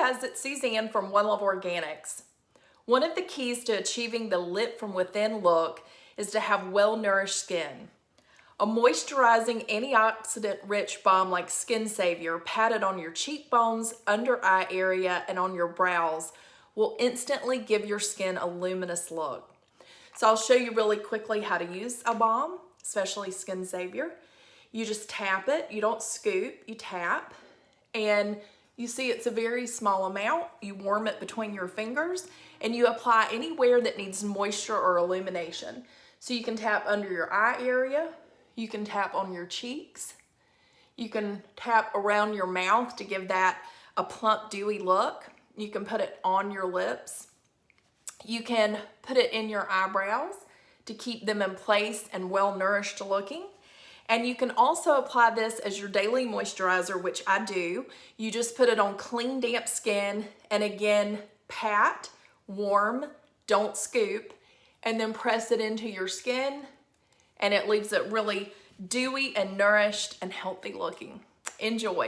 guys, it's Suzanne from One Love Organics. One of the keys to achieving the lit from within look is to have well-nourished skin. A moisturizing, antioxidant-rich balm like Skin Savior patted on your cheekbones, under eye area, and on your brows will instantly give your skin a luminous look. So I'll show you really quickly how to use a balm, especially Skin Savior. You just tap it, you don't scoop, you tap, and you see it's a very small amount. You warm it between your fingers and you apply anywhere that needs moisture or illumination. So you can tap under your eye area, you can tap on your cheeks, you can tap around your mouth to give that a plump, dewy look. You can put it on your lips. You can put it in your eyebrows to keep them in place and well-nourished looking. And you can also apply this as your daily moisturizer, which I do. You just put it on clean, damp skin, and again, pat, warm, don't scoop, and then press it into your skin, and it leaves it really dewy and nourished and healthy looking. Enjoy.